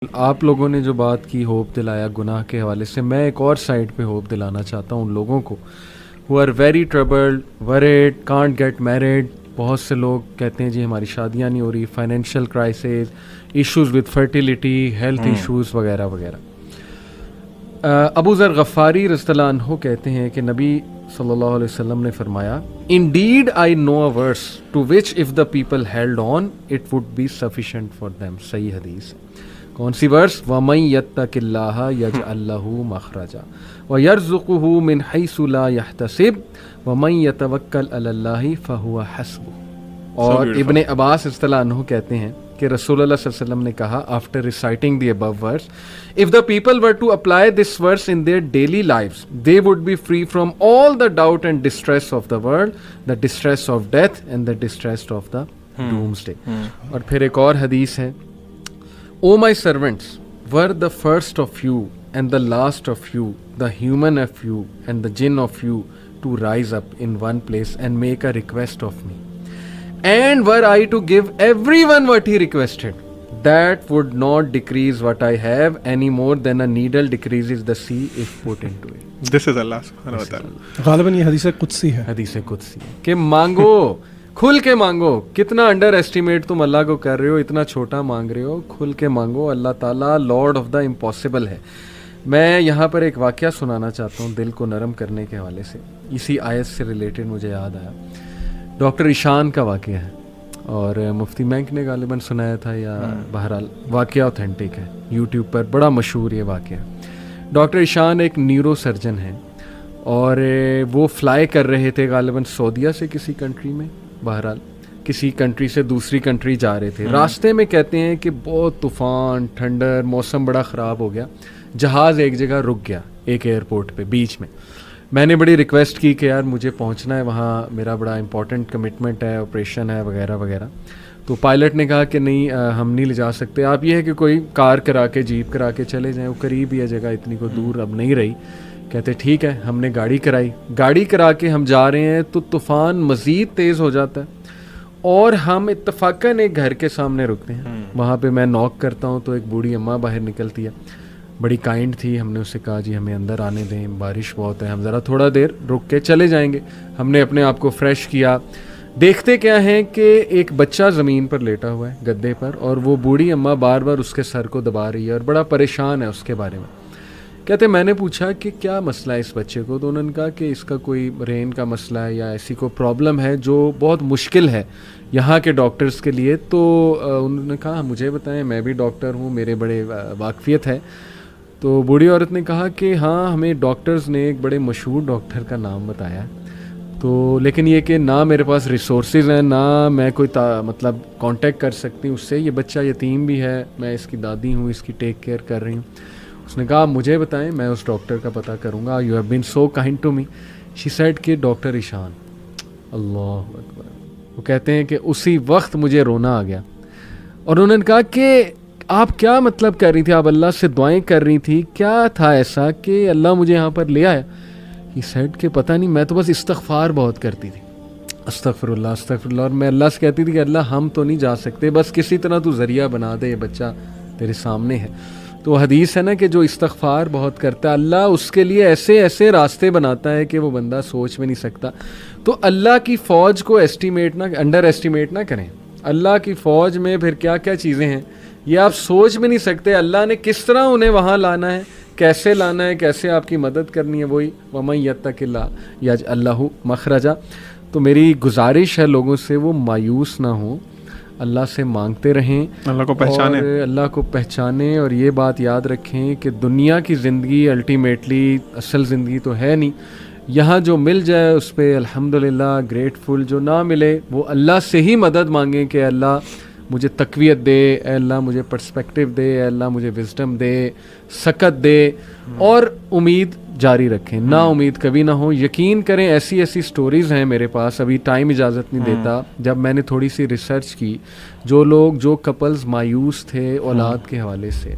آپ لوگوں نے جو بات کی ہوپ دلایا گناہ کے حوالے سے، میں ایک اور سائڈ پہ ہوپ دلانا چاہتا ہوں ان لوگوں کو who are very troubled, worried, can't get married. بہت سے لوگ کہتے ہیں جی ہماری شادیاں نہیں ہو رہی، financial crisis, issues with fertility, health issues وغیرہ وغیرہ. ابو ذر غفاری رضی اللہ عنہ کہتے ہیں کہ نبی صلی اللہ علیہ وسلم نے فرمایا Indeed I know a verse to which if the people held on it would be sufficient for them. صحیح حدیث. کون سی ورس؟ وَمَن يَتَّقِ اللَّهَ يَجْعَل لَّهُ مَخْرَجًا وَيَرْزُقْهُ مِنْ حَيْثُ لَا يَحْتَسِبُ وَمَن يَتَوَكَّلْ عَلَى اللَّهِ فَهُوَ حَسْبُهُ. اور ابن عباس رضی اللہ عنہ کہتے ہیں کہ رسول اللہ صلی اللہ علیہ وسلم نے کہا after reciting the above verse, if the people were to apply this verse in their daily lives they would be free from all the doubt and distress of the world, the distress of death and the distress of the doomsday. اور پھر ایک اور حدیث ہے O my servants, were the first of you and the last of you, the human of you and the jinn of you, to rise up in one place and make a request of me. And were I to give everyone what he requested, that would not decrease what I have any more than a needle decreases the sea if put into it. This is Allah subhanahu wa ta'ala. غالباً یہ حدیث قدسی ہے. حدیث قدسی ہے کہ مانگو، کھل کے مانگو. کتنا انڈر ایسٹیمیٹ تم اللہ کو کر رہے ہو، اتنا چھوٹا مانگ رہے ہو. کھل کے مانگو. اللہ تعالیٰ لارڈ آف دا امپاسبل ہے. میں یہاں پر ایک واقعہ سنانا چاہتا ہوں دل کو نرم کرنے کے حوالے سے. اسی آیت سے ریلیٹڈ مجھے یاد آیا. ڈاکٹر ایشان کا واقعہ ہے اور مفتی مینک نے غالباً سنایا تھا، یا بہرحال واقعہ اوتھینٹک ہے، یوٹیوب پر بڑا مشہور یہ واقعہ. ڈاکٹر ایشان ایک نیورو سرجن ہیں اور وہ فلائی کر رہے تھے غالباً سعودیہ سے کسی کنٹری میں، بہرحال کسی کنٹری سے دوسری کنٹری جا رہے تھے. راستے میں کہتے ہیں کہ بہت طوفان، ٹھنڈر، موسم بڑا خراب ہو گیا. جہاز ایک جگہ رک گیا، ایک ایئرپورٹ پہ بیچ میں. میں نے بڑی ریکویسٹ کی کہ یار مجھے پہنچنا ہے وہاں، میرا بڑا امپورٹنٹ کمٹمنٹ ہے، آپریشن ہے وغیرہ وغیرہ. تو پائلٹ نے کہا کہ نہیں ہم نہیں لے جا سکتے، آپ یہ ہے کہ کوئی کار کرا کے، جیپ کرا کے چلے جائیں، وہ قریب ہی ہے جگہ، اتنی کو دور اب نہیں رہی. کہتے ٹھیک ہے. ہم نے گاڑی کرائی، گاڑی کرا کے ہم جا رہے ہیں تو طوفان مزید تیز ہو جاتا ہے اور ہم اتفاقاً ایک گھر کے سامنے رکتے ہیں. وہاں پہ میں نوک کرتا ہوں تو ایک بوڑھی اماں باہر نکلتی ہے، بڑی کائنڈ تھی. ہم نے اسے کہا جی ہمیں اندر آنے دیں، بارش بہت ہے، ہم ذرا تھوڑا دیر رک کے چلے جائیں گے. ہم نے اپنے آپ کو فریش کیا. دیکھتے کیا ہیں کہ ایک بچہ زمین پر لیٹا ہوا ہے گدے پر، اور وہ بوڑھی اماں بار بار اس کے سر کو دبا رہی ہے اور بڑا پریشان ہے اس کے بارے میں. کہتے میں نے پوچھا کہ کیا مسئلہ ہے اس بچے کو، تو انہوں نے کہا کہ اس کا کوئی برین کا مسئلہ ہے یا ایسی کوئی پرابلم ہے جو بہت مشکل ہے یہاں کے ڈاکٹرز کے لیے. تو انہوں نے کہا مجھے بتائیں، میں بھی ڈاکٹر ہوں، میرے بڑے واقفیت ہے. تو بوڑھی عورت نے کہا کہ ہاں ہمیں ڈاکٹرز نے ایک بڑے مشہور ڈاکٹر کا نام بتایا، تو لیکن یہ کہ نہ میرے پاس ریسورسز ہیں، نہ میں کوئی مطلب کانٹیکٹ کر سکتی ہوں اس سے. یہ بچہ یتیم بھی ہے، میں اس کی دادی ہوں، اس کی ٹیک کیئر کر رہی ہوں. اس نے کہا مجھے بتائیں، میں اس ڈاکٹر کا پتہ کروں گا. You have been so kind to me. She said کہ ڈاکٹر ایشان. اللہ اکبر. وہ کہتے ہیں کہ اسی وقت مجھے رونا آ گیا. اور انہوں نے کہا کہ آپ کیا مطلب کر رہی تھی، آپ اللہ سے دعائیں کر رہی تھی، کیا تھا ایسا کہ اللہ مجھے یہاں پر لے آیا؟ ہی سیڈ کہ پتہ نہیں، میں تو بس استغفار بہت کرتی تھی، استغفر اللہ استغفر اللہ. اور میں اللہ سے کہتی تھی کہ اللہ ہم تو نہیں جا سکتے، بس کسی طرح تو ذریعہ بنا دے، یہ بچہ تیرے سامنے ہے. تو حدیث ہے نا کہ جو استغفار بہت کرتا ہے اللہ اس کے لیے ایسے ایسے راستے بناتا ہے کہ وہ بندہ سوچ میں نہیں سکتا. تو اللہ کی فوج کو انڈر ایسٹیمیٹ نہ کریں. اللہ کی فوج میں پھر کیا کیا چیزیں ہیں یہ آپ سوچ میں نہیں سکتے. اللہ نے کس طرح انہیں وہاں لانا ہے، کیسے لانا ہے، کیسے آپ کی مدد کرنی ہے. وہی وَمَن يَتَّقِ اللَّهَ يَجْعَل لَّهُ مَخْرَجًا. تو میری گزارش ہے لوگوں سے وہ مایوس نہ ہوں، اللہ سے مانگتے رہیں، اللہ کو پہچانیں، اور اللہ کو پہچانیں. اور یہ بات یاد رکھیں کہ دنیا کی زندگی الٹیمیٹلی اصل زندگی تو ہے نہیں. یہاں جو مل جائے اس پہ الحمدللہ گریٹفل، جو نہ ملے وہ اللہ سے ہی مدد مانگیں کہ اللہ مجھے تقویت دے، اے اللہ مجھے پرسپیکٹیو دے، اے اللہ مجھے وزڈم دے، سکت دے. اور امید جاری رکھیں، نا امید کبھی نہ ہو. یقین کریں ایسی ایسی سٹوریز ہیں میرے پاس، ابھی ٹائم اجازت نہیں دیتا. جب میں نے تھوڑی سی ریسرچ کی، جو کپلز مایوس تھے اولاد کے حوالے سے،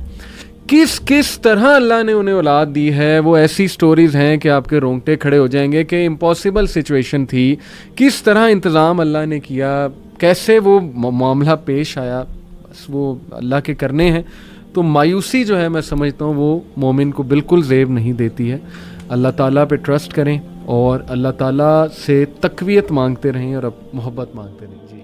کس طرح اللہ نے انہیں اولاد دی ہے، وہ ایسی سٹوریز ہیں کہ آپ کے رونگٹے کھڑے ہو جائیں گے کہ امپاسبل سچویشن تھی، کس طرح انتظام اللہ نے کیا، کیسے وہ معاملہ پیش آیا. بس وہ اللہ کے کرنے ہیں. تو مایوسی جو ہے میں سمجھتا ہوں وہ مومن کو بالکل زیب نہیں دیتی ہے. اللہ تعالیٰ پہ ٹرسٹ کریں اور اللہ تعالیٰ سے تقویت مانگتے رہیں اور اب محبت مانگتے رہیں. جی